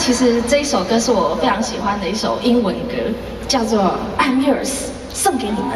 其实这一首歌是我非常喜欢的一首英文歌，叫做《I'm Yours》，送给你们。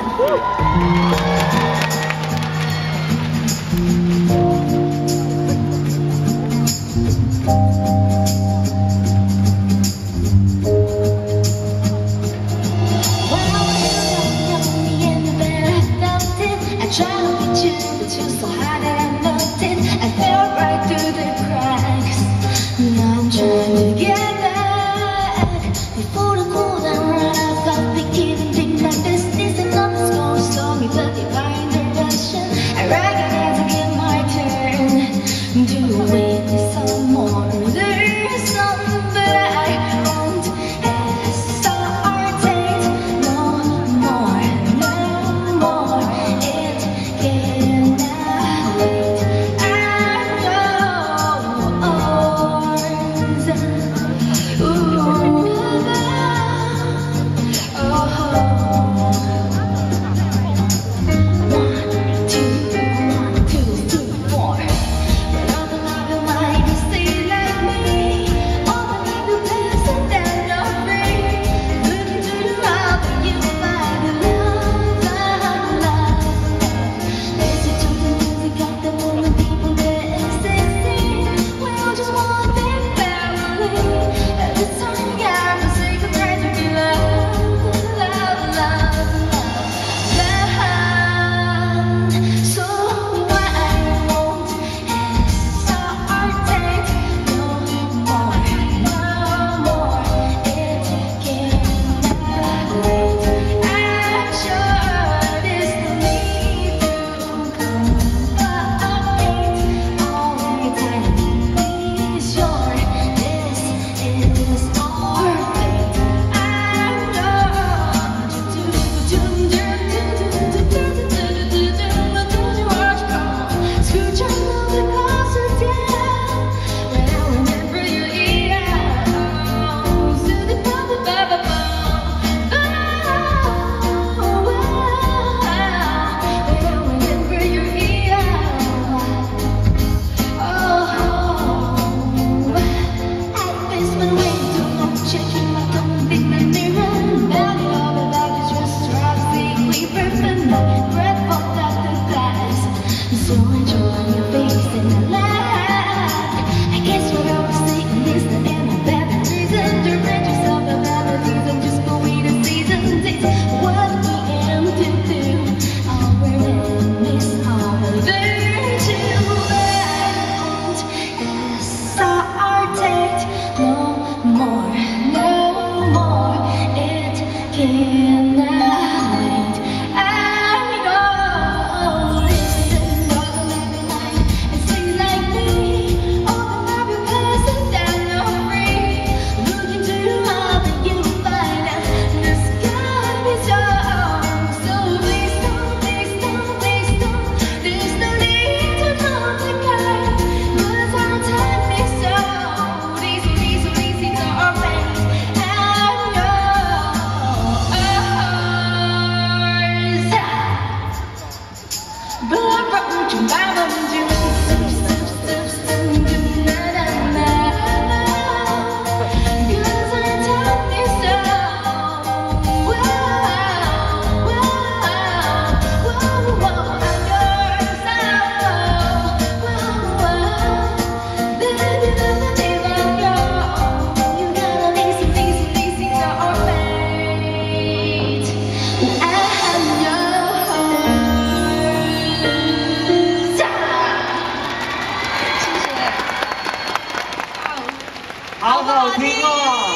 好好听哦，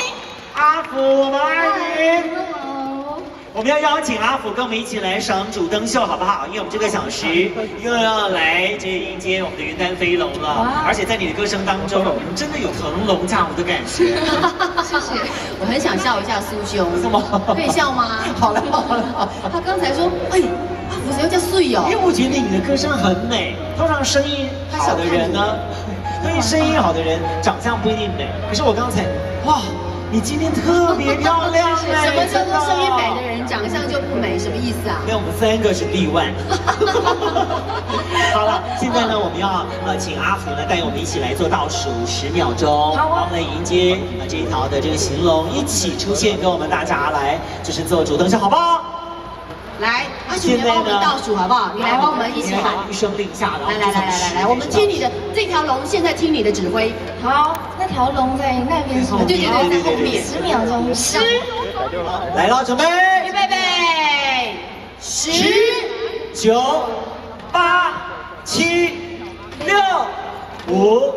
阿福，我们爱你。我们要邀请阿福跟我们一起来赏主灯秀，好不好？因为我们这个小时又要来迎接我们的元旦飞龙了，而且在你的歌声当中，真的有腾龙驾舞的感觉。谢谢，我很想笑一下苏兄，什么？可以笑吗？好了好了，他刚才说，哎，阿福谁又叫碎哦？因为我觉得你的歌声很美，通常声音好的人呢。所以声音好的人长相不一定美，可是我刚才哇，你今天特别漂亮哎！什么叫做声音美的人长相就不美？什么意思啊？因为我们3个是例外。好了，现在呢，我们要请阿福呢带我们一起来做倒数10秒钟，好，我们来迎接这一条的这个行龙一起出现，跟我们大家来就是做主灯笑，好不好？来，阿叔，你帮我们倒数好不好？你来帮我们一起喊，一声令下，然后来，我们听你的这条龙，现在听你的指挥。好，那条龙在那边，对，在后面，10秒钟，10，来了，准备，预备，10、9、8、7、6、5、